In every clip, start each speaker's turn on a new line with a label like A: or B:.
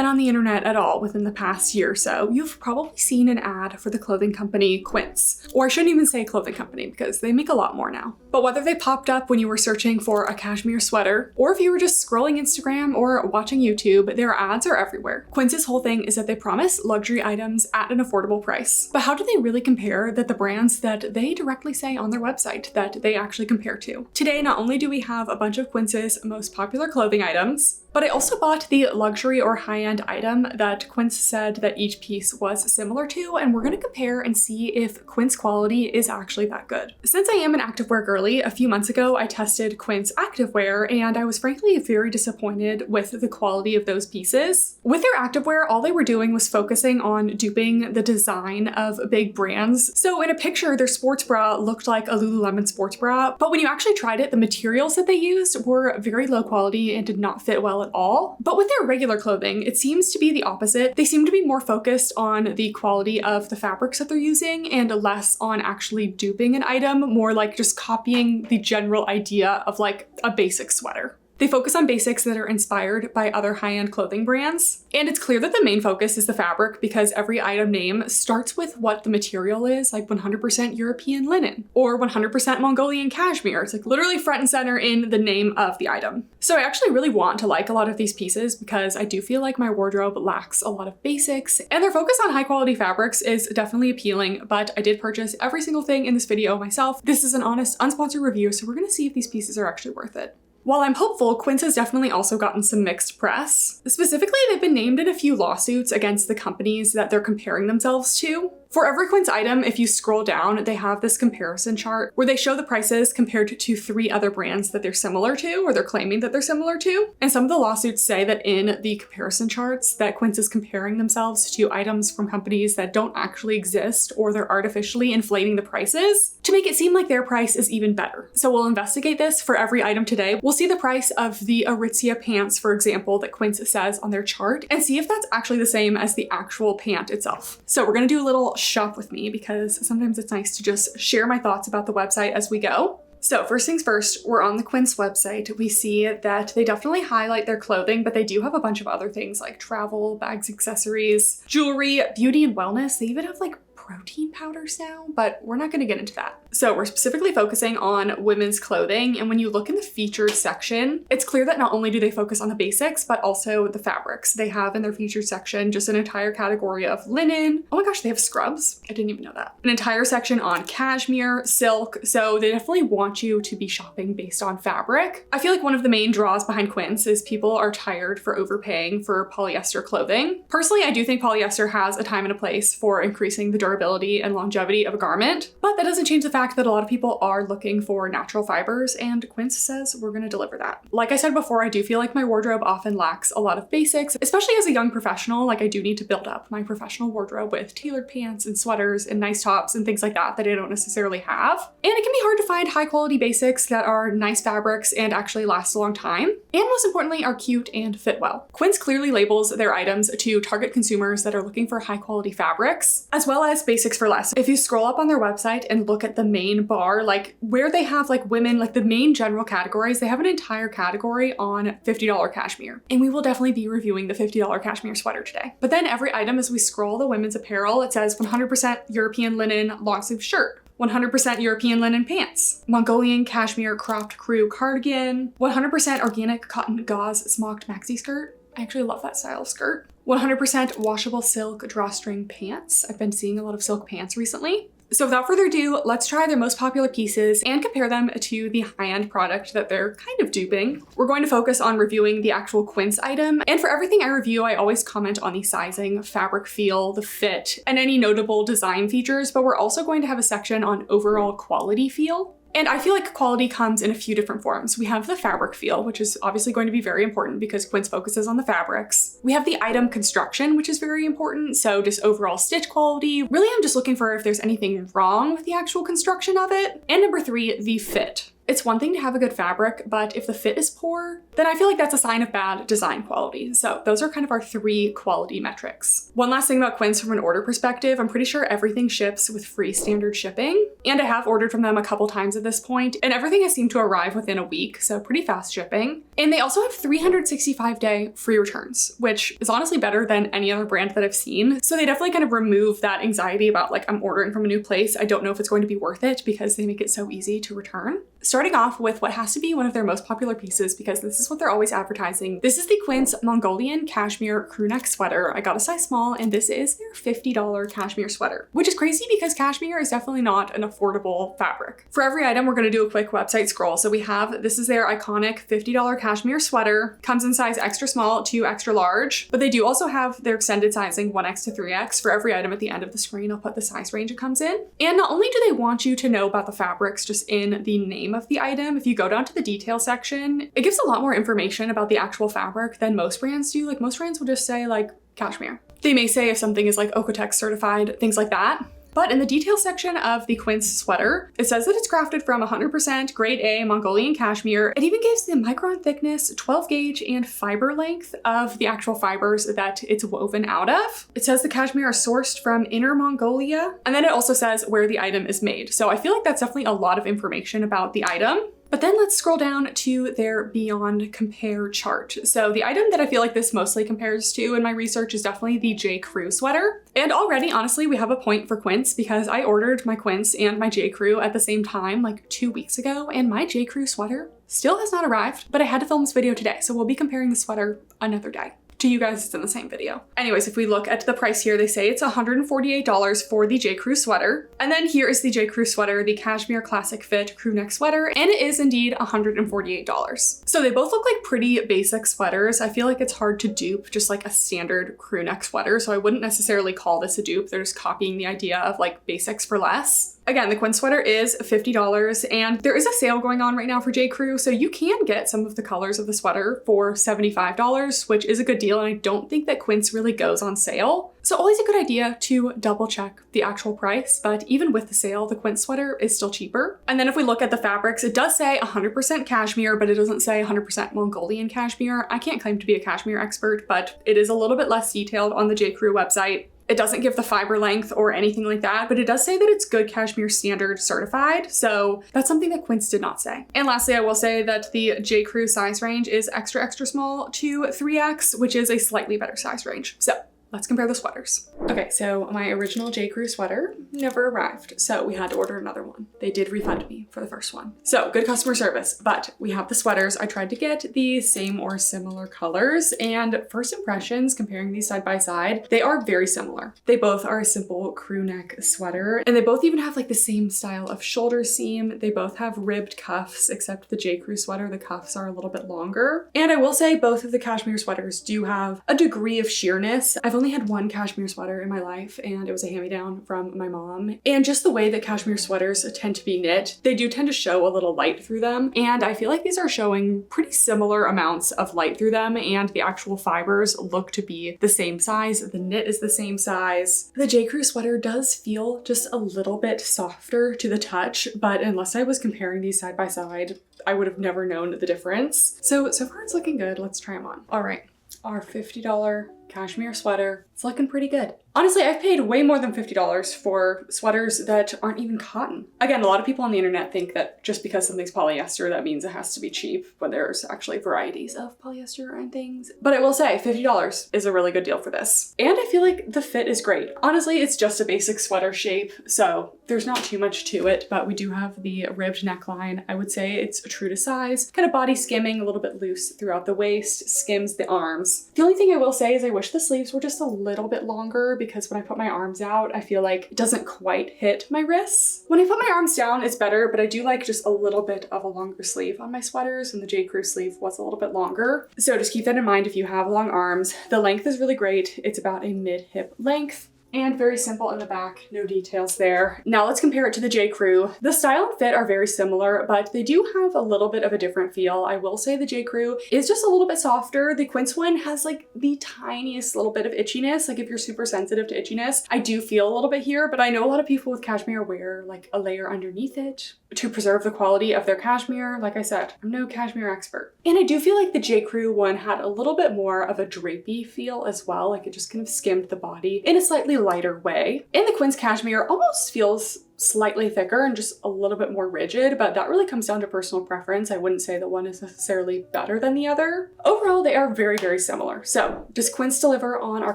A: been on the internet at all within the past year or so, you've probably seen an ad for the clothing company Quince. Or I shouldn't even say clothing company because they make a lot more now. But whether they popped up when you were searching for a cashmere sweater, or if you were just scrolling Instagram or watching YouTube, their ads are everywhere. Quince's whole thing is that they promise luxury items at an affordable price. But how do they really compare that the brands that they directly say on their website that they actually compare to? Today, not only do we have a bunch of Quince's most popular clothing items, but I also bought the luxury or high-end item that Quince said that each piece was similar to, and we're gonna compare and see if Quince quality is actually that good. Since I am an activewear girly, a few months ago I tested Quince activewear and I was frankly very disappointed with the quality of those pieces. With their activewear, all they were doing was focusing on duping the design of big brands. So in a picture, their sports bra looked like a Lululemon sports bra, but when you actually tried it, the materials that they used were very low quality and did not fit well at all. But with their regular clothing, it seems to be the opposite. They seem to be more focused on the quality of the fabrics that they're using and less on actually duping an item, more like just copying the general idea of like a basic sweater. They focus on basics that are inspired by other high-end clothing brands. And it's clear that the main focus is the fabric because every item name starts with what the material is, like 100% European linen or 100% Mongolian cashmere. It's like literally front and center in the name of the item. So I actually really want to like a lot of these pieces because I do feel like my wardrobe lacks a lot of basics, and their focus on high quality fabrics is definitely appealing, but I did purchase every single thing in this video myself. This is an honest, unsponsored review, so we're gonna see if these pieces are actually worth it. While I'm hopeful, Quince has definitely also gotten some mixed press. Specifically, they've been named in a few lawsuits against the companies that they're comparing themselves to. For every Quince item, if you scroll down, they have this comparison chart where they show the prices compared to 3 other brands that they're similar to, or they're claiming that they're similar to. And some of the lawsuits say that in the comparison charts that Quince is comparing themselves to items from companies that don't actually exist, or they're artificially inflating the prices to make it seem like their price is even better. So we'll investigate this for every item today. We'll see the price of the Aritzia pants, for example, that Quince says on their chart, and see if that's actually the same as the actual pant itself. So we're gonna do a little shop with me because sometimes it's nice to just share my thoughts about the website as we go. So first things first, we're on the Quince website. We see that they definitely highlight their clothing, but they do have a bunch of other things like travel, bags, accessories, jewelry, beauty and wellness. They even have like protein powders now, but we're not going to get into that. So we're specifically focusing on women's clothing, and when you look in the featured section, it's clear that not only do they focus on the basics, but also the fabrics. They have in their featured section just an entire category of linen. Oh my gosh, they have scrubs. I didn't even know that. An entire section on cashmere, silk. So they definitely want you to be shopping based on fabric. I feel like one of the main draws behind Quince is people are tired for overpaying for polyester clothing. Personally, I do think polyester has a time and a place for increasing the durability and longevity of a garment, but that doesn't change the fact that a lot of people are looking for natural fibers, and Quince says we're going to deliver that. Like I said before, I do feel like my wardrobe often lacks a lot of basics, especially as a young professional. Like I do need to build up my professional wardrobe with tailored pants and sweaters and nice tops and things like that that I don't necessarily have. And it can be hard to find high quality basics that are nice fabrics and actually last a long time, and most importantly are cute and fit well. Quince clearly labels their items to target consumers that are looking for high quality fabrics, as well as basics for less. If you scroll up on their website and look at the main bar, like where they have like women, like the main general categories, they have an entire category on $50 cashmere. And we will definitely be reviewing the $50 cashmere sweater today. But then every item, as we scroll the women's apparel, it says 100% European linen long sleeve shirt, 100% European linen pants, Mongolian cashmere cropped crew cardigan, 100% organic cotton gauze smocked maxi skirt. I actually love that style of skirt. 100% washable silk drawstring pants. I've been seeing a lot of silk pants recently. So without further ado, let's try their most popular pieces and compare them to the high-end product that they're kind of duping. We're going to focus on reviewing the actual Quince item, and for everything I review, I always comment on the sizing, fabric feel, the fit, and any notable design features, but we're also going to have a section on overall quality feel. And I feel like quality comes in a few different forms. We have the fabric feel, which is obviously going to be very important because Quince focuses on the fabrics. We have the item construction, which is very important. So just overall stitch quality. Really, I'm just looking for if there's anything wrong with the actual construction of it. And number 3, the fit. It's one thing to have a good fabric, but if the fit is poor, then I feel like that's a sign of bad design quality. So those are kind of our 3 quality metrics. One last thing about Quince from an order perspective, I'm pretty sure everything ships with free standard shipping. And I have ordered from them a couple times at this point, and everything has seemed to arrive within a week, so pretty fast shipping. And they also have 365-day free returns, which is honestly better than any other brand that I've seen. So they definitely kind of remove that anxiety about like, I'm ordering from a new place, I don't know if it's going to be worth it, because they make it so easy to return. Starting off with what has to be one of their most popular pieces, because this is what they're always advertising. This is the Quince Mongolian Cashmere Crewneck sweater. I got a size small, and this is their $50 cashmere sweater, which is crazy because cashmere is definitely not an affordable fabric. For every item, we're going to do a quick website scroll. So we have, this is their iconic $50 cashmere sweater, comes in size extra small to extra large, but they do also have their extended sizing 1X to 3X. For every item at the end of the screen, I'll put the size range it comes in. And not only do they want you to know about the fabrics just in the name of the item, if you go down to the detail section, it gives a lot more information about the actual fabric than most brands do. Like most brands will just say like cashmere. They may say if something is like Okotex certified, things like that. But in the detail section of the Quince sweater, it says that it's crafted from 100% grade A Mongolian cashmere. It even gives the micron thickness, 12 gauge, and fiber length of the actual fibers that it's woven out of. It says the cashmere are sourced from Inner Mongolia, and then it also says where the item is made. So I feel like that's definitely a lot of information about the item. But then let's scroll down to their Beyond Compare chart. So the item that I feel like this mostly compares to in my research is definitely the J.Crew sweater. And already, honestly, we have a point for Quince because I ordered my Quince and my J.Crew at the same time, like 2 weeks ago, and my J.Crew sweater still has not arrived, but I had to film this video today, so we'll be comparing the sweater another day. To you guys, it's in the same video. Anyways, if we look at the price here, they say it's $148 for the J.Crew sweater. And then here is the J.Crew sweater, the Cashmere Classic Fit Crewneck sweater, and it is indeed $148. So they both look like pretty basic sweaters. I feel like it's hard to dupe just like a standard crewneck sweater, so I wouldn't necessarily call this a dupe. They're just copying the idea of like basics for less. Again, the Quince sweater is $50, and there is a sale going on right now for J.Crew, so you can get some of the colors of the sweater for $75, which is a good deal, and I don't think that Quince really goes on sale. So always a good idea to double check the actual price, but even with the sale, the Quince sweater is still cheaper. And then if we look at the fabrics, it does say 100% cashmere, but it doesn't say 100% Mongolian cashmere. I can't claim to be a cashmere expert, but it is a little bit less detailed on the J.Crew website. It doesn't give the fiber length or anything like that, but it does say that it's good cashmere standard certified. So that's something that Quince did not say. And lastly, I will say that the J.Crew size range is extra, extra small to 3X, which is a slightly better size range. So let's compare the sweaters. Okay, so my original J.Crew sweater never arrived, so we had to order another one. They did refund me for the first one. So good customer service, but we have the sweaters. I tried to get the same or similar colors, and first impressions comparing these side by side, they are very similar. They both are a simple crew neck sweater, and they both even have like the same style of shoulder seam. They both have ribbed cuffs, except the J.Crew sweater, the cuffs are a little bit longer. And I will say both of the cashmere sweaters do have a degree of sheerness. I've only had one cashmere sweater in my life, and it was a hand-me-down from my mom. And just the way that cashmere sweaters tend to be knit, they do tend to show a little light through them. And I feel like these are showing pretty similar amounts of light through them, and the actual fibers look to be the same size. The knit is the same size. The J.Crew sweater does feel just a little bit softer to the touch, but unless I was comparing these side by side, I would have never known the difference. So far it's looking good. Let's try them on. All right, our $50 cashmere sweater. It's looking pretty good. Honestly, I've paid way more than $50 for sweaters that aren't even cotton. Again, a lot of people on the internet think that just because something's polyester, that means it has to be cheap, when there's actually varieties of polyester and things. But I will say, $50 is a really good deal for this. And I feel like the fit is great. Honestly, it's just a basic sweater shape, so there's not too much to it, but we do have the ribbed neckline. I would say it's true to size, kind of body skimming, a little bit loose throughout the waist, skims the arms. The only thing I will say is I wish the sleeves were just a little bit longer, because when I put my arms out, I feel like it doesn't quite hit my wrists. When I put my arms down, it's better, but I do like just a little bit of a longer sleeve on my sweaters, and the J.Crew sleeve was a little bit longer. So just keep that in mind if you have long arms. The length is really great. It's about a mid-hip length. And very simple in the back, no details there. Now let's compare it to the J.Crew. The style and fit are very similar, but they do have a little bit of a different feel. I will say the J.Crew is just a little bit softer. The Quince one has like the tiniest little bit of itchiness. Like if you're super sensitive to itchiness, I do feel a little bit here, but I know a lot of people with cashmere wear like a layer underneath it. to preserve the quality of their cashmere. Like I said, I'm no cashmere expert. And I do feel like the J.Crew one had a little bit more of a drapey feel as well. Like it just kind of skimmed the body in a slightly lighter way. And the Quince cashmere almost feels slightly thicker and just a little bit more rigid, but that really comes down to personal preference. I wouldn't say that one is necessarily better than the other. Overall, they are very, very similar. So does Quince deliver on our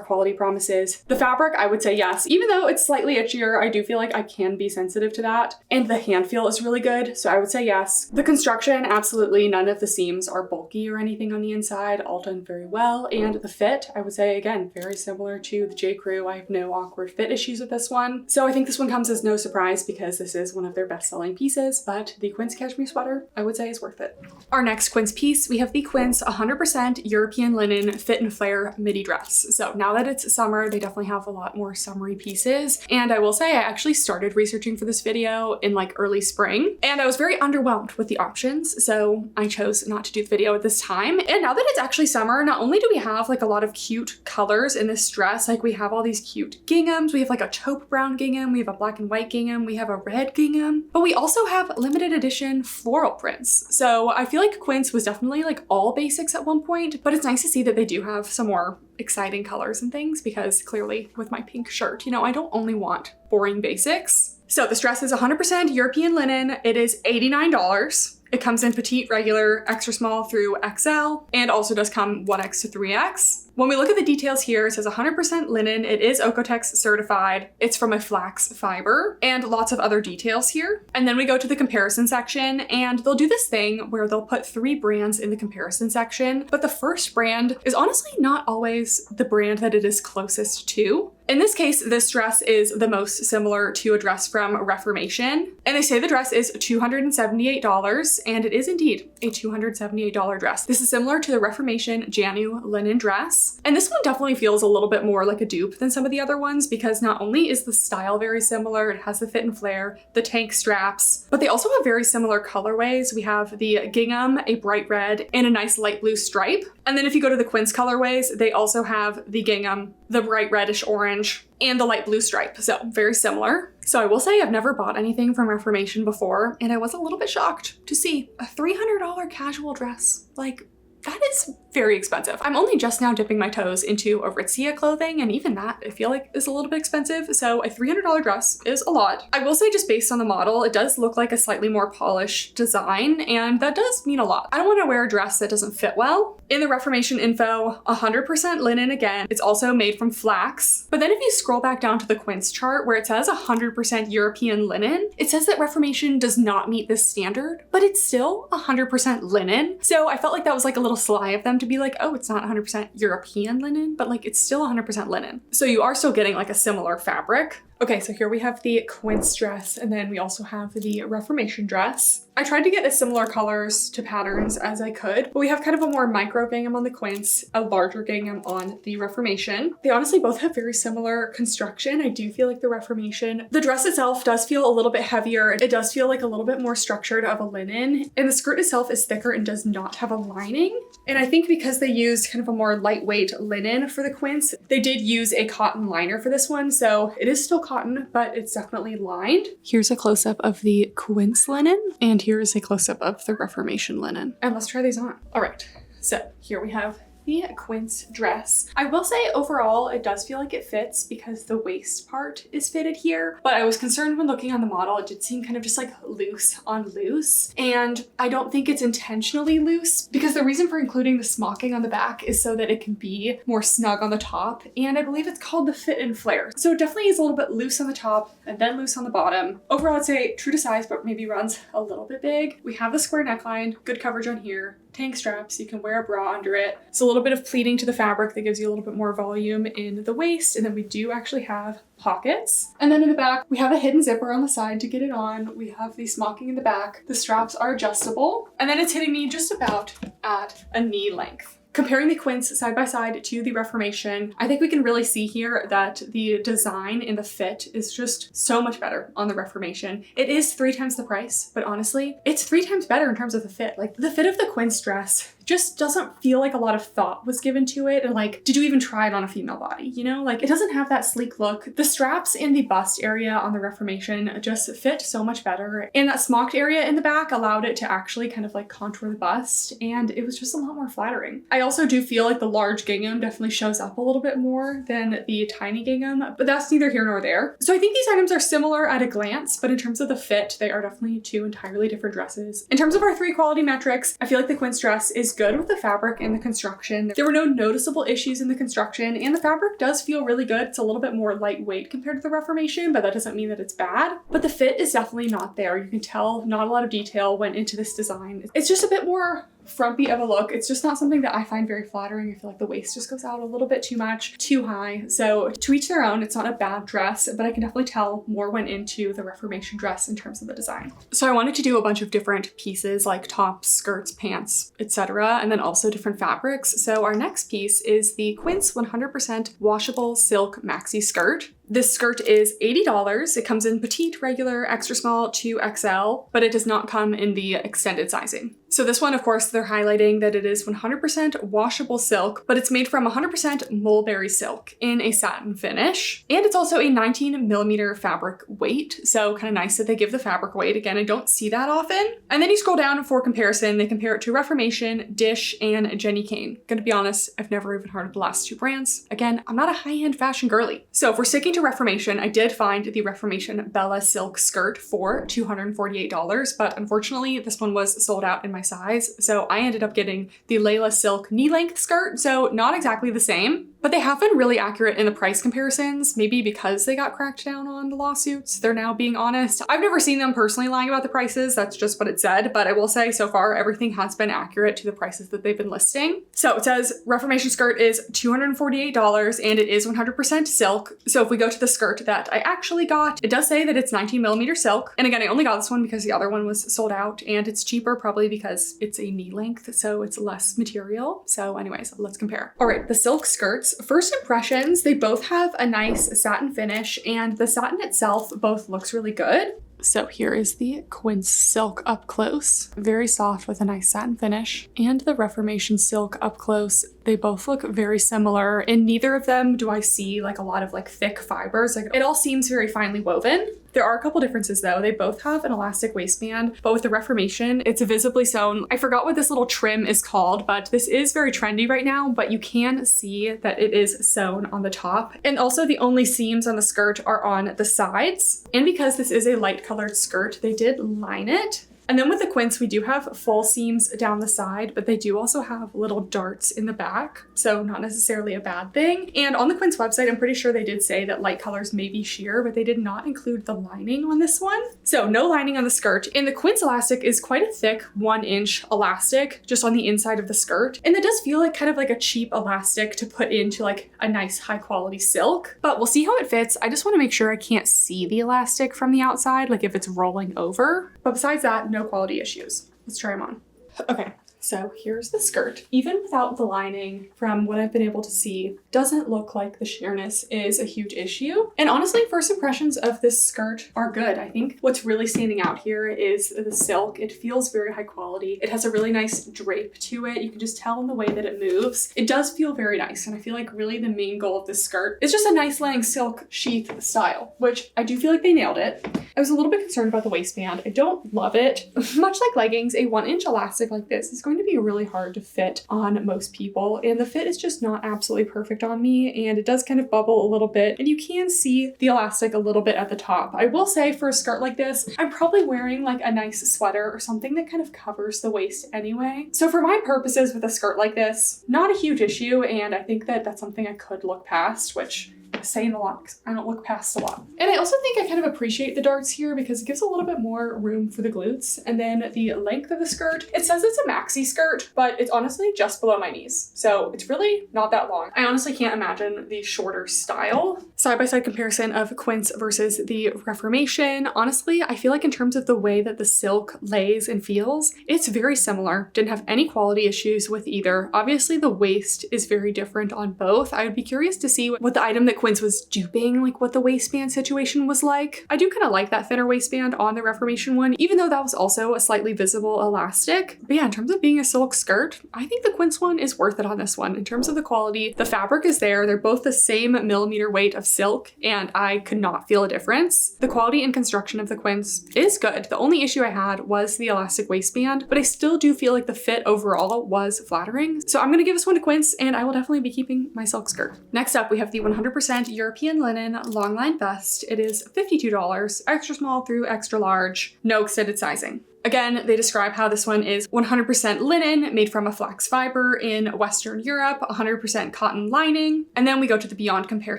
A: quality promises? The fabric, I would say yes. Even though it's slightly itchier, I do feel like I can be sensitive to that. And the hand feel is really good, so I would say yes. The construction, absolutely none of the seams are bulky or anything on the inside, all done very well. And the fit, I would say again, very similar to the J.Crew. I have no awkward fit issues with this one. So I think this one comes as no surprise because this is one of their best-selling pieces, but the Quince cashmere sweater, I would say, is worth it. Our next Quince piece, we have the Quince 100% European linen fit and flare midi dress. So now that it's summer, they definitely have a lot more summery pieces. And I will say I actually started researching for this video in like early spring, and I was very underwhelmed with the options. So I chose not to do the video at this time. And now that it's actually summer, not only do we have like a lot of cute colors in this dress, like we have all these cute ginghams, we have like a taupe brown gingham, we have a black and white gingham, we have a red gingham, but we also have limited edition floral prints. So I feel like Quince was definitely like all basics at one point, but it's nice to see that they do have some more exciting colors and things, because clearly with my pink shirt, you know, I don't only want boring basics. So this dress is 100% European linen. It is $89. It comes in petite, regular, extra small through XL, and also does come 1X to 3X. When we look at the details here, it says 100% linen. It is Oeko-Tex certified. It's from a flax fiber, and lots of other details here. And then we go to the comparison section, and they'll do this thing where they'll put 3 brands in the comparison section, but the first brand is honestly not always the brand that it is closest to. In this case, this dress is the most similar to a dress from Reformation, and they say the dress is $278, and it is indeed a $278 dress. This is similar to the Reformation Janu linen dress, and this one definitely feels a little bit more like a dupe than some of the other ones, because not only is the style very similar, it has the fit and flare, the tank straps, but they also have very similar colorways. We have the gingham, a bright red, and a nice light blue stripe. And then if you go to the Quince colorways, they also have the gingham, the bright reddish orange, and the light blue stripe. So very similar. So I will say I've never bought anything from Reformation before, and I was a little bit shocked to see a $300 casual dress. Like, that is very expensive. I'm only just now dipping my toes into Aritzia clothing, and even that I feel like is a little bit expensive. So a $300 dress is a lot. I will say, just based on the model, it does look like a slightly more polished design, and that does mean a lot. I don't want to wear a dress that doesn't fit well. In the Reformation info, 100% linen again. It's also made from flax. But then if you scroll back down to the Quince chart where it says 100% European linen, it says that Reformation does not meet this standard, but it's still 100% linen. So I felt like that was like a little sly of them to be like, oh, it's not 100% European linen, but like it's still 100% linen. So you are still getting like a similar fabric. Okay, so here we have the Quince dress, and then we also have the Reformation dress. I tried to get as similar colors to patterns as I could, but we have kind of a more micro gingham on the Quince, a larger gingham on the Reformation. They honestly both have very similar construction. I do feel like the Reformation, the dress itself does feel a little bit heavier. It does feel like a little bit more structured of a linen, and the skirt itself is thicker and does not have a lining. And I think because they used kind of a more lightweight linen for the Quince, they did use a cotton liner for this one, so it is still cotton, but it's definitely lined. Here's a close-up of the Quince linen, and here is a close-up of the Reformation linen. And let's try these on. All right, so here we have the Quince dress. I will say overall it does feel like it fits because the waist part is fitted here, but I was concerned when looking on the model, it did seem kind of just like loose on loose, and I don't think it's intentionally loose, because the reason for including the smocking on the back is so that it can be more snug on the top, and I believe it's called the fit and flare. So it definitely is a little bit loose on the top and then loose on the bottom. Overall I'd say true to size, but maybe runs a little bit big. We have the square neckline, good coverage on here, tank straps, you can wear a bra under it. It's a little bit of pleating to the fabric that gives you a little bit more volume in the waist, and then we do actually have pockets. And then in the back, we have a hidden zipper on the side to get it on. We have the smocking in the back. The straps are adjustable, and then it's hitting me just about at a knee length. Comparing the Quince side by side to the Reformation, I think we can really see here that the design and the fit is just so much better on the Reformation. It is 3 times the price, but honestly, it's 3 times better in terms of the fit. Like, the fit of the Quince dress just doesn't feel like a lot of thought was given to it. And like, did you even try it on a female body? You know, like, it doesn't have that sleek look. The straps in the bust area on the Reformation just fit so much better. And that smocked area in the back allowed it to actually kind of like contour the bust, and it was just a lot more flattering. I also do feel like the large gingham definitely shows up a little bit more than the tiny gingham, but that's neither here nor there. So I think these items are similar at a glance, but in terms of the fit, they are definitely 2 entirely different dresses. In terms of our 3 quality metrics, I feel like the Quince dress is good with the fabric and the construction. There were no noticeable issues in the construction, and the fabric does feel really good. It's a little bit more lightweight compared to the Reformation, but that doesn't mean that it's bad. But the fit is definitely not there. You can tell not a lot of detail went into this design. It's just a bit more frumpy of a look. It's just not something that I find very flattering. I feel like the waist just goes out a little bit too much, too high. So to each their own. It's not a bad dress, but I can definitely tell more went into the Reformation dress in terms of the design. So I wanted to do a bunch of different pieces like tops, skirts, pants, etc., and then also different fabrics. So our next piece is the Quince 100% washable silk maxi skirt. This skirt is $80. It comes in petite, regular, extra small, 2XL, but it does not come in the extended sizing. So this one, of course, they're highlighting that it is 100% washable silk, but it's made from 100% mulberry silk in a satin finish. And it's also a 19mm fabric weight, so kind of nice that they give the fabric weight. Again, I don't see that often. And then you scroll down for comparison, they compare it to Reformation, Dish, and Jenny Kane. Gonna be honest, I've never even heard of the last 2 brands. Again, I'm not a high-end fashion girly. So if we're sticking to Reformation, I did find the Reformation Bella silk skirt for $248, but unfortunately this one was sold out in my size, so I ended up getting the Layla silk knee-length skirt, so not exactly the same. But they have been really accurate in the price comparisons, maybe because they got cracked down on the lawsuits. They're now being honest. I've never seen them personally lying about the prices, that's just what it said, but I will say so far everything has been accurate to the prices that they've been listing. So it says Reformation skirt is $248 and it is 100% silk. So if we go to the skirt that I actually got, it does say that it's 19mm silk. And again, I only got this one because the other one was sold out, and it's cheaper probably because it's a knee length, so it's less material. So anyways, let's compare. All right, the silk skirts. First impressions, they both have a nice satin finish, and the satin itself both looks really good. So here is the Quince silk up close, very soft with a nice satin finish, and the Reformation silk up close. They both look very similar. In neither of them do I see like a lot of like thick fibers. Like, it all seems very finely woven. There are a couple differences though. They both have an elastic waistband, but with the Reformation, it's visibly sewn. I forgot what this little trim is called, but this is very trendy right now, but you can see that it is sewn on the top. And also the only seams on the skirt are on the sides. And because this is a light colored skirt, they did line it. And then with the Quince, we do have full seams down the side, but they do also have little darts in the back, so not necessarily a bad thing. And on the Quince website, I'm pretty sure they did say that light colors may be sheer, but they did not include the lining on this one. So no lining on the skirt. And the Quince elastic is quite a thick 1-inch elastic just on the inside of the skirt. And it does feel like kind of like a cheap elastic to put into like a nice high quality silk, but we'll see how it fits. I just want to make sure I can't see the elastic from the outside, like if it's rolling over. But besides that, no quality issues. Let's try them on. Okay, so here's the skirt. Even without the lining, from what I've been able to see, doesn't look like the sheerness is a huge issue. And honestly, first impressions of this skirt are good. I think what's really standing out here is the silk. It feels very high quality. It has a really nice drape to it. You can just tell in the way that it moves. It does feel very nice. And I feel like really the main goal of this skirt is just a nice laying silk sheath style, which I do feel like they nailed it. I was a little bit concerned about the waistband. I don't love it. Much like leggings, a 1-inch elastic like this is going to be really hard to fit on most people, and the fit is just not absolutely perfect on me, and it does kind of bubble a little bit, and you can see the elastic a little bit at the top. I will say for a skirt like this, I'm probably wearing like a nice sweater or something that kind of covers the waist anyway. So for my purposes with a skirt like this, not a huge issue, and I think that that's something I could look past, which saying a lot because I don't look past a lot. And I also think I kind of appreciate the darts here because it gives a little bit more room for the glutes. And then the length of the skirt, it says it's a maxi skirt, but it's honestly just below my knees. So it's really not that long. I honestly can't imagine the shorter style. Side-by-side comparison of Quince versus the Reformation. Honestly, I feel like in terms of the way that the silk lays and feels, it's very similar. Didn't have any quality issues with either. Obviously, the waist is very different on both. I would be curious to see what the item that Quince was duping, like what the waistband situation was like. I do kind of like that thinner waistband on the Reformation one, even though that was also a slightly visible elastic. But yeah, in terms of being a silk skirt, I think the Quince one is worth it on this one. In terms of the quality, the fabric is there. They're both the same millimeter weight of silk, and I could not feel a difference. The quality and construction of the Quince is good. The only issue I had was the elastic waistband, but I still do feel like the fit overall was flattering. So I'm gonna give this one to Quince, and I will definitely be keeping my silk skirt. Next up, we have the 100% European linen Longline vest. It is $52, extra small through extra large, no extended sizing. Again, they describe how this one is 100% linen made from a flax fiber in Western Europe, 100% cotton lining. And then we go to the Beyond Compare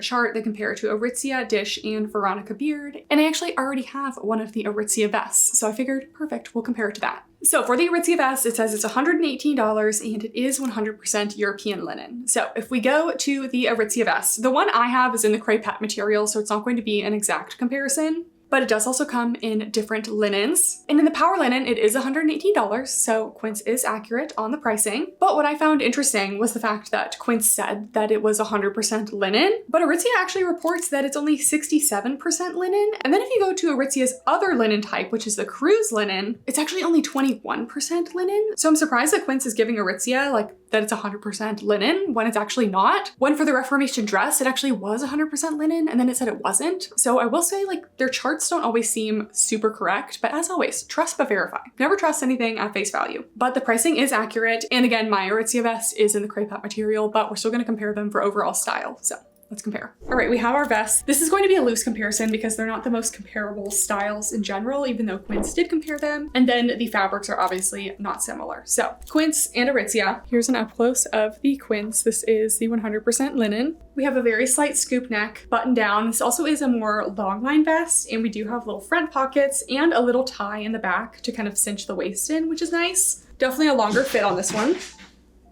A: chart. They compare to Aritzia, Dish, and Veronica Beard. And I actually already have one of the Aritzia vests, so I figured, perfect, we'll compare it to that. So for the Aritzia vest, it says it's $118 and it is 100% European linen. So if we go to the Aritzia vest, the one I have is in the crepette material, so it's not going to be an exact comparison. But it does also come in different linens. And in the Powerlinen, it is $118, so Quince is accurate on the pricing. But what I found interesting was the fact that Quince said that it was 100% linen, but Aritzia actually reports that it's only 67% linen. And then if you go to Aritzia's other linen type, which is the cruise linen, it's actually only 21% linen. So I'm surprised that Quince is giving Aritzia like that it's 100% linen when it's actually not. When for the Reformation dress, it actually was 100% linen and then it said it wasn't. So I will say like their charts don't always seem super correct, but as always, trust but verify. Never trust anything at face value. But the pricing is accurate. And again, my Aritzia vest is in the crepette material, but we're still gonna compare them for overall style. So let's compare. All right, we have our vests. This is going to be a loose comparison because they're not the most comparable styles in general, even though Quince did compare them. And then the fabrics are obviously not similar. So Quince and Aritzia. Here's an up close of the Quince. This is the 100% linen. We have a very slight scoop neck, button down. This also is a more long line vest, and we do have little front pockets and a little tie in the back to kind of cinch the waist in, which is nice. Definitely a longer fit on this one.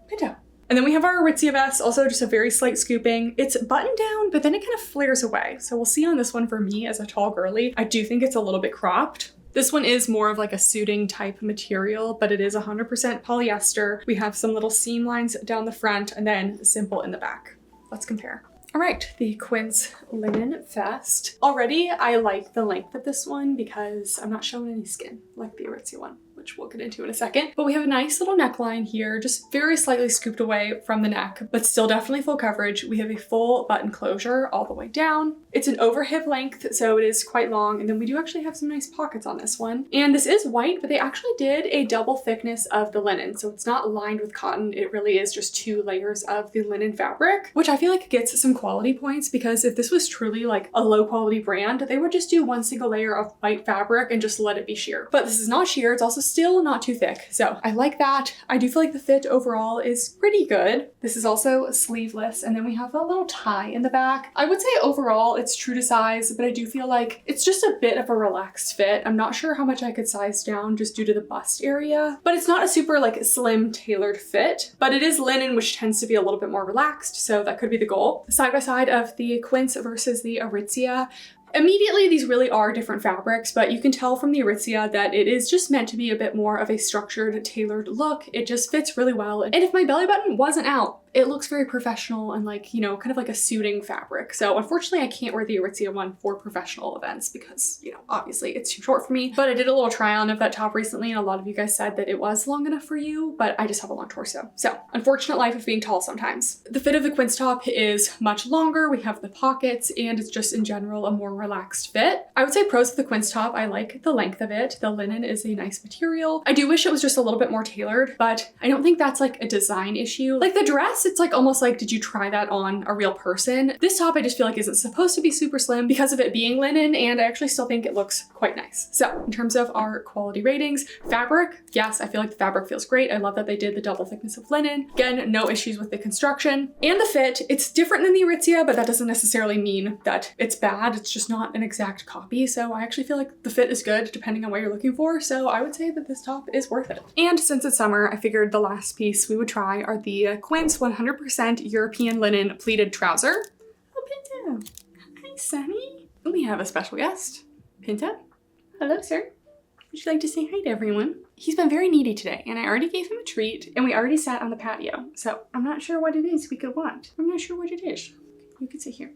A: Pinto. And then we have our Aritzia vest, also just a very slight scooping. It's buttoned down, but then it kind of flares away. So we'll see on this one for me as a tall girly. I do think it's a little bit cropped. This one is more of like a suiting type material, but it is 100% polyester. We have some little seam lines down the front and then simple in the back. Let's compare. All right, the Quince linen vest. Already, I like the length of this one because I'm not showing any skin like the Aritzia one, which we'll get into in a second. But we have a nice little neckline here, just very slightly scooped away from the neck, but still definitely full coverage. We have a full button closure all the way down. It's an over hip length, so it is quite long. And then we do actually have some nice pockets on this one. And this is white, but they actually did a double thickness of the linen. So it's not lined with cotton. It really is just 2 layers of the linen fabric, which I feel like gets some quality points because if this was truly like a low quality brand, they would just do 1 single layer of white fabric and just let it be sheer. But this is not sheer. It's also still not too thick. So I like that. I do feel like the fit overall is pretty good. This is also sleeveless. And then we have a little tie in the back. I would say overall it's true to size, but I do feel like it's just a bit of a relaxed fit. I'm not sure how much I could size down just due to the bust area, but it's not a super like slim tailored fit, but it is linen, which tends to be a little bit more relaxed. So that could be the goal. Side by side of the Quince versus the Aritzia. Immediately, these really are different fabrics, but you can tell from the Aritzia that it is just meant to be a bit more of a structured, tailored look. It just fits really well. And if my belly button wasn't out, it looks very professional and like, you know, kind of like a suiting fabric. So unfortunately, I can't wear the Aritzia one for professional events because, you know, obviously it's too short for me. But I did a little try on of that top recently and a lot of you guys said that it was long enough for you, but I just have a long torso. So unfortunate life of being tall sometimes. The fit of the Quince top is much longer. We have the pockets and it's just in general a more relaxed fit. I would say pros of the Quince top, I like the length of it. The linen is a nice material. I do wish it was just a little bit more tailored, but I don't think that's like a design issue. Like the dress guess it's like almost like, did you try that on a real person? This top I just feel like isn't supposed to be super slim because of it being linen, and I actually still think it looks quite nice. So in terms of our quality ratings, fabric, yes, I feel like the fabric feels great. I love that they did the double thickness of linen. Again, no issues with the construction. And the fit, it's different than the Aritzia, but that doesn't necessarily mean that it's bad. It's just not an exact copy. So I actually feel like the fit is good depending on what you're looking for. So I would say that this top is worth it. And since it's summer, I figured the last piece we would try are the Quince 100% European linen pleated trouser. Oh, Pinto. Hi, Sunny. We have a special guest. Pinto. Hello, sir. Would you like to say hi to everyone? He's been very needy today, and I already gave him a treat, and we already sat on the patio. So I'm not sure what it is we could want. I'm not sure what it is. You could sit here.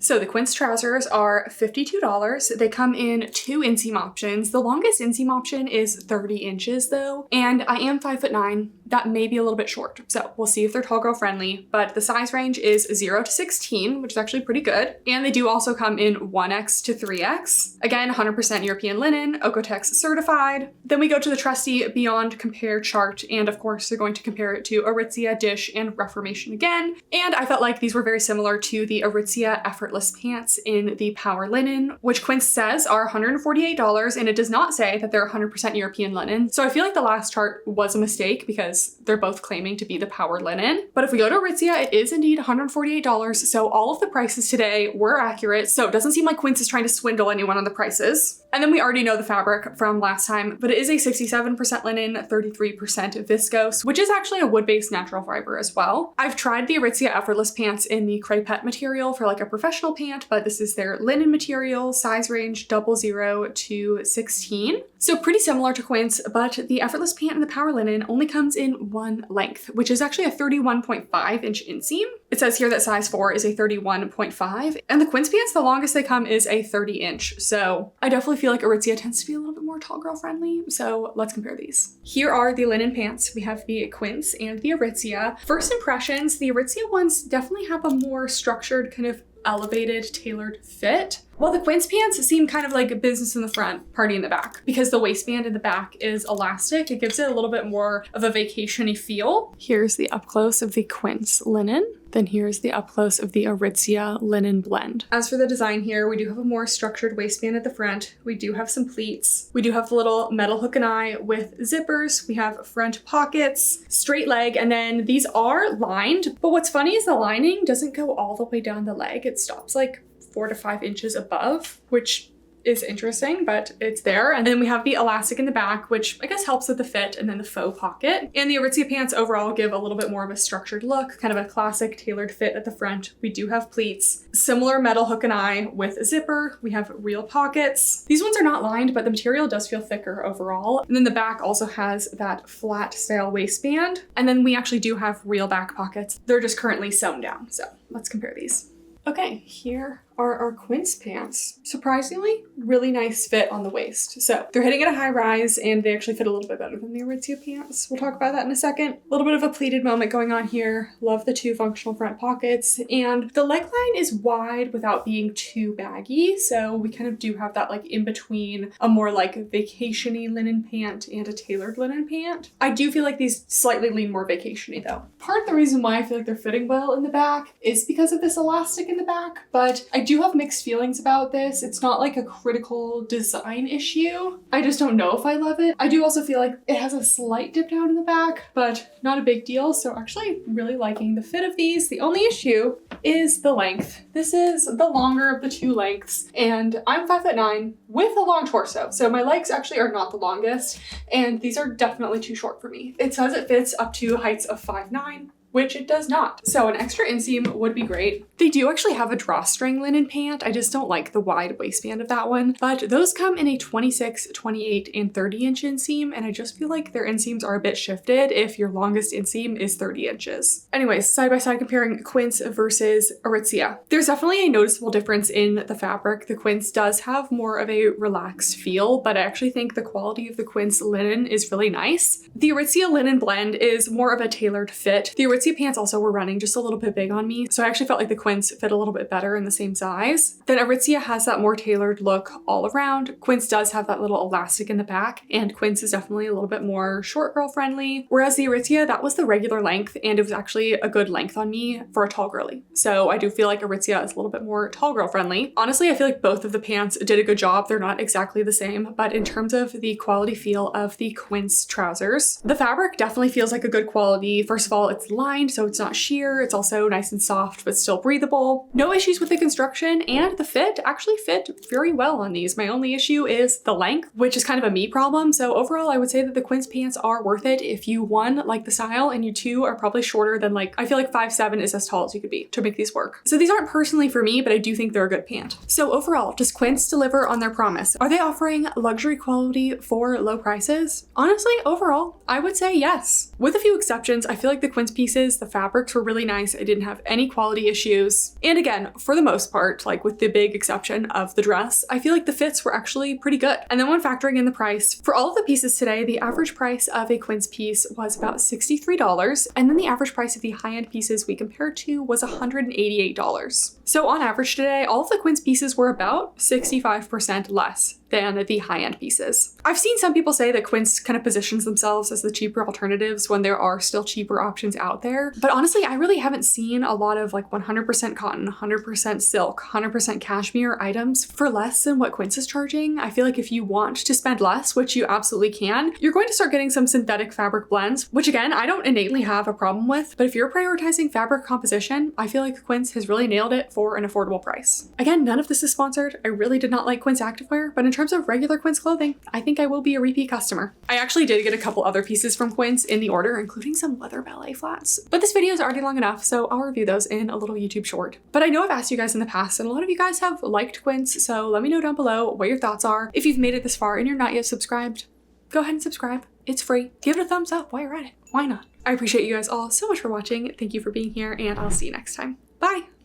A: So the Quince trousers are $52. They come in 2 inseam options. The longest inseam option is 30 inches though, and I am 5'9". That may be a little bit short. So we'll see if they're tall girl friendly, but the size range is 0 to 16, which is actually pretty good. And they do also come in 1X to 3X. Again, 100% European linen, Okotex certified. Then we go to the trusty Beyond Compare chart, and of course they're going to compare it to Aritzia, Dish, and Reformation again. And I felt like these were very similar to the Aritzia Effortless pants in the Powerlinen, which Quince says are $148, and it does not say that they're 100% European linen. So I feel like the last chart was a mistake because they're both claiming to be the Powerlinen. But if we go to Aritzia, it is indeed $148. So all of the prices today were accurate. So it doesn't seem like Quince is trying to swindle anyone on the prices. And then we already know the fabric from last time, but it is a 67% linen, 33% viscose, which is actually a wood-based natural fiber as well. I've tried the Aritzia Effortless pants in the crepette material for like a professional pant, but this is their linen material, size range 00 to 16. So pretty similar to Quince, but the Effortless pant in the Powerlinen only comes in 1 length, which is actually a 31.5 inch inseam. It says here that size 4 is a 31.5, and the Quince pants, the longest they come is a 30 inch. So I definitely feel like Aritzia tends to be a little bit more tall girl friendly. So let's compare these. Here are the linen pants. We have the Quince and the Aritzia. First impressions, the Aritzia ones definitely have a more structured, kind of elevated, tailored fit. While the Quince pants seem kind of like a business in the front, party in the back. Because the waistband in the back is elastic, it gives it a little bit more of a vacation-y feel. Here's the up close of the Quince linen. Then here's the up close of the Aritzia linen blend. As for the design here, we do have a more structured waistband at the front. We do have some pleats. We do have the little metal hook and eye with zippers. We have front pockets, straight leg, and then these are lined. But what's funny is the lining doesn't go all the way down the leg. It stops like 4 to 5 inches above, which is interesting, but it's there. And then we have the elastic in the back, which I guess helps with the fit, and then the faux pocket. And the Aritzia pants overall give a little bit more of a structured look, kind of a classic tailored fit at the front. We do have pleats, similar metal hook and eye with a zipper. We have real pockets. These ones are not lined, but the material does feel thicker overall. And then the back also has that flat style waistband. And then we actually do have real back pockets. They're just currently sewn down. So let's compare these. Okay, here are our Quince pants. Surprisingly, really nice fit on the waist. So they're hitting at a high rise, and they actually fit a little bit better than the Aritzia pants. We'll talk about that in a second. A little bit of a pleated moment going on here. Love the 2 functional front pockets, and the leg line is wide without being too baggy. So we kind of do have that like in between a more like vacation-y linen pant and a tailored linen pant. I do feel like these slightly lean more vacation-y though. Part of the reason why I feel like they're fitting well in the back is because of this elastic in the back, but I do have mixed feelings about this. It's not like a critical design issue. I just don't know if I love it. I do also feel like it has a slight dip down in the back, but not a big deal. So actually really liking the fit of these. The only issue is the length. This is the longer of the 2 lengths, and I'm 5'9" with a long torso. So my legs actually are not the longest, and these are definitely too short for me. It says it fits up to heights of 5'9", which it does not. So an extra inseam would be great. They do actually have a drawstring linen pant. I just don't like the wide waistband of that one, but those come in a 26, 28, and 30 inch inseam, and I just feel like their inseams are a bit shifted if your longest inseam is 30 inches. Anyways, side by side comparing Quince versus Aritzia. There's definitely a noticeable difference in the fabric. The Quince does have more of a relaxed feel, but I actually think the quality of the Quince linen is really nice. The Aritzia linen blend is more of a tailored fit. The Aritzia pants also were running just a little bit big on me, so I actually felt like the Quince fit a little bit better in the same size. Then Aritzia has that more tailored look all around. Quince does have that little elastic in the back, and Quince is definitely a little bit more short girl friendly, whereas the Aritzia, that was the regular length, and it was actually a good length on me for a tall girly. So I do feel like Aritzia is a little bit more tall girl friendly. Honestly, I feel like both of the pants did a good job. They're not exactly the same, but in terms of the quality feel of the Quince trousers, the fabric definitely feels like a good quality. First of all, it's lined, so it's not sheer. It's also nice and soft, but still breathable. No issues with the construction, and the fit actually fit very well on these. My only issue is the length, which is kind of a me problem. So overall, I would say that the Quince pants are worth it if you, one, like the style, and you two are probably shorter than like, I feel like 5'7" is as tall as you could be to make these work. So these aren't personally for me, but I do think they're a good pant. So overall, does Quince deliver on their promise? Are they offering luxury quality for low prices? Honestly, overall, I would say yes. With a few exceptions, I feel like the Quince pieces, the fabrics were really nice. I didn't have any quality issues. And again, for the most part, like with the big exception of the dress, I feel like the fits were actually pretty good. And then when factoring in the price, for all of the pieces today, the average price of a Quince piece was about $63. And then the average price of the high-end pieces we compared to was $188. So on average today, all of the Quince pieces were about 65% less than the high-end pieces. I've seen some people say that Quince kind of positions themselves as the cheaper alternatives when there are still cheaper options out there. But honestly, I really haven't seen a lot of like 100% cotton, 100% silk, 100% cashmere items for less than what Quince is charging. I feel like if you want to spend less, which you absolutely can, you're going to start getting some synthetic fabric blends, which again, I don't innately have a problem with. But if you're prioritizing fabric composition, I feel like Quince has really nailed it for an affordable price. Again, none of this is sponsored. I really did not like Quince activewear, but in terms of regular Quince clothing, I think I will be a repeat customer. I actually did get a couple other pieces from Quince in the order, including some leather ballet flats. But this video is already long enough, so I'll review those in a little YouTube short. But I know I've asked you guys in the past, and a lot of you guys have liked Quince, so let me know down below what your thoughts are. If you've made it this far and you're not yet subscribed, go ahead and subscribe. It's free. Give it a thumbs up while you're at it. Why not? I appreciate you guys all so much for watching. Thank you for being here, and I'll see you next time. Bye!